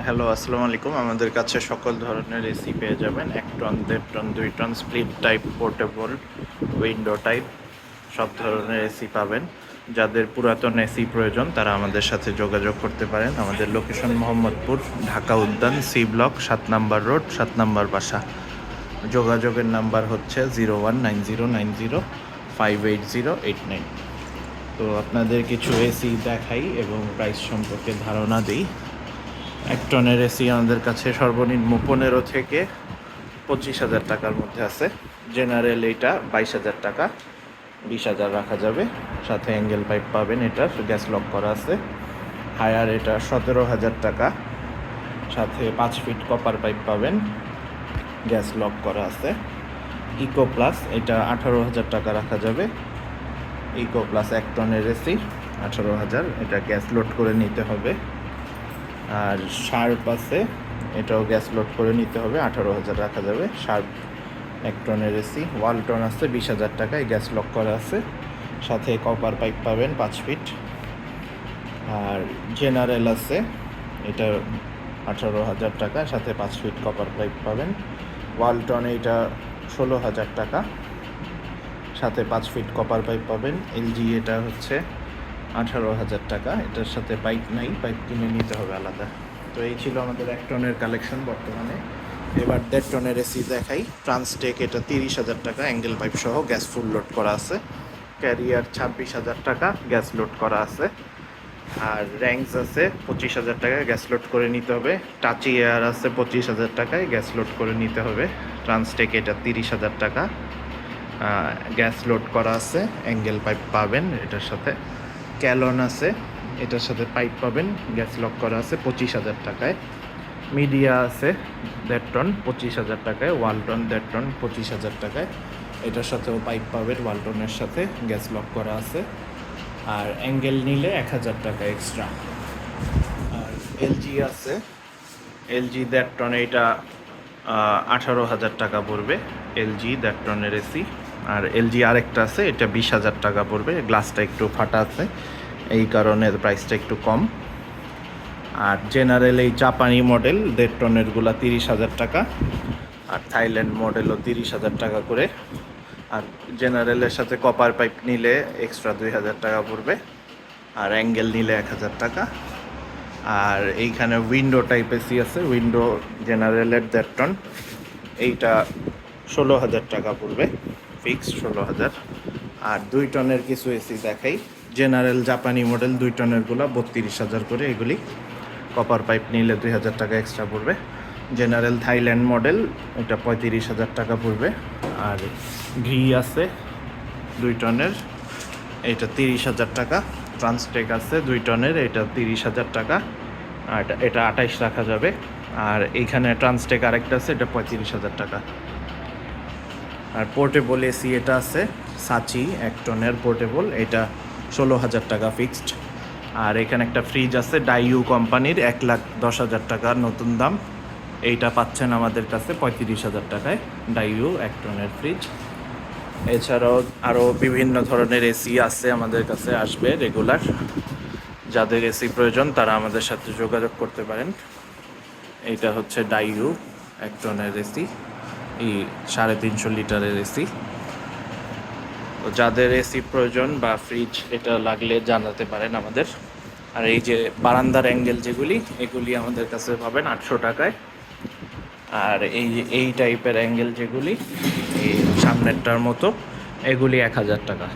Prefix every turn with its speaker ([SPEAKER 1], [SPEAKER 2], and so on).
[SPEAKER 1] Hello, আসসালামু আলাইকুম। আমাদের কাছে সকল ধরনের এসি পেয়ে যাবেন। ১ টন, ১.৫ ton, ২ ton, split type, portable, window type সব ধরনের এসি পাবেন। যাদের পুরাতন এসি প্রয়োজন তারা আমাদের সাথে যোগাযোগ করতে পারেন। আমাদের location Mohammadpur, Dhaka Udyan, C block, ৭ number road, ৭ number বাসা। যোগাযোগের নাম্বার হচ্ছে 019090580889। তো আপনাদের কিছু এসি দেখাই এবং প্রাইস সম্পর্কে ধারণা দিই। ১ টনের এসি আমাদের কাছে সর্বনিম্ন ১৫ থেকে ২৫,০০০ টাকার মধ্যে আছে। জেনারেল এইটা ২২,০০০ টাকা, ২০,০০০ রাখা যাবে। সাথে অ্যাঙ্গেল পাইপ পাবেন, এটার গ্যাস লক করা আছে। হায়ার এটা ১৭,০০০ টাকা, সাথে ৫ ফিট কপার পাইপ পাবেন, গ্যাস লক করা আছে। ইকো প্লাস এটা ১৮,০০০ টাকা রাখা যাবে। ইকো প্লাস ১ টনের এসি ১৮,০০০, এটা গ্যাস লোড করে নিতে হবে। আর শার্প আছে, এটাও গ্যাস লোড করে নিতে হবে, ১৮,০০০ রাখা যাবে। শার্প ১ টনের এসি। ওয়ালটন আছে ২০,০০০ টাকায়, গ্যাস লক করা আছে। সাথে কপার পাইপ পাবেন ৫ ফিট। আর জেনারেল আছে, এটা ১৮,০০০ টাকা, সাথে ৫ ফিট কপার পাইপ পাবেন। ওয়ালটন এইটা ১৬,০০০ টাকা, সাথে ৫ ফিট কপার পাইপ পাবেন। এলজি এটা হচ্ছে ১৮,০০০ টাকা, এটার সাথে পাইপ নাই, পাইপ কিনে নিতে হবে আলাদা। তো এই ছিল আমাদের ১ টনের কালেকশন বর্তমানে। এবার ১.৫ টনের এসি দেখাই। ট্রান্সটেক এটা ৩০,০০০ টাকা, অ্যাঙ্গেল পাইপ সহ গ্যাস ফুল লোড করা আছে। ক্যারিয়ার ২৬,০০০ টাকা, গ্যাস লোড করা আছে। আর র্যাঙ্কস আছে ২৫,০০০ টাকায়, গ্যাস লোড করে নিতে হবে। টাচি এয়ার আছে ২৫,০০০ টাকায়, গ্যাস লোড করে নিতে হবে। ট্রান্সটেক এটা ৩০,০০০ টাকা, গ্যাস লোড করা আছে, অ্যাঙ্গেল পাইপ পাবেন এটার সাথে। ক্যালন আছে, এটার সাথে পাইপ পাবেন, গ্যাস লক করা আছে ২৫,০০০ টাকায়। মিডিয়া আছে ১.৫ টন ২৫,০০০ টাকায়। ওয়ালটন ১.৫ টন ২৫,০০০ টাকায়, এটার সাথেও পাইপ পাবেন, ওয়ালটনের সাথে গ্যাস লক করা আছে। আর অ্যাঙ্গেল নিলে ১,০০০ টাকা এক্সট্রা। আর এলজি আছে, এলজি ১.৫ টন, এইটা ১৮,০০০ টাকা পড়বে। এলজি ১.৫ টনের এসি। আর এলজি আরেকটা আছে, এটা ২০,০০০ টাকা পড়বে। গ্লাসটা একটু ফাটা আছে, এই কারণে প্রাইসটা একটু কম। আর জেনারেল এই জাপানি মডেল ১.৫ টনেরগুলো ৩০,০০০ টাকা, আর থাইল্যান্ড মডেলও ৩০,০০০ টাকা করে। আর জেনারেলের সাথে কপার পাইপ নিলে এক্সট্রা ২,০০০ টাকা পড়বে। আর অ্যাঙ্গেল নিলে ১,০০০ টাকা। আর এইখানে উইন্ডো টাইপ এসি আছে, উইন্ডো জেনারেলের ১.৫ টন, এইটা ১৬,০০০ টাকা পড়বে, ফিক্সড ১৬,০০০। আর ২ টনের কিছু এসি দেখাই। জেনারেল জাপানি মডেল ২ টনেরগুলো ৩২,০০০ করে, এগুলি কপার পাইপ নিলে ২,০০০ টাকা এক্সট্রা পড়বে। জেনারেল থাইল্যান্ড মডেল, এটা ৩৫,০০০ টাকা পড়বে। আর ঘি আছে ২ টনের, এটা ৩০,০০০ টাকা। ট্রান্সটেক আছে ২ টনের, এটা ৩০,০০০ টাকা, আর এটা ২৮ রাখা যাবে। আর এইখানে ট্রান্সটেক আরেকটা আছে, এটা ৩৫,০০০ টাকা। আর পোর্টেবল এসি এটা আছে সাচি ১ টনের পোর্টেবল, এটা ১৬,০০০ টাকা ফিক্সড। আর এখানে একটা ফ্রিজ আছে ডাইউ কোম্পানির, ১,১০,০০০ টাকার নতুন দাম, এইটা পাচ্ছেন আমাদের কাছে ৩৫,০০০ টাকায়, ডাইউ ১ টনের ফ্রিজ। এছাড়াও আরও বিভিন্ন ধরনের এসি আছে আমাদের কাছে, আসবে রেগুলার। যাদের এসি প্রয়োজন তারা আমাদের সাথে যোগাযোগ করতে পারেন। এইটা হচ্ছে ডাইউ ১ টনের এসি, এই ৩৫০ লিটারের এসি। তো যাদের এসি প্রয়োজন বা ফ্রিজ এটা লাগলে জানাতে পারেন আমাদের। আর এই যে বারান্দার অ্যাঙ্গেল যেগুলি, এগুলি আমাদের কাছে পাবেন ৮০০ টাকায়। আর এই যে এই টাইপের অ্যাঙ্গেল যেগুলি, এই সামনেরটার মতো, এগুলি ১,০০০ টাকা।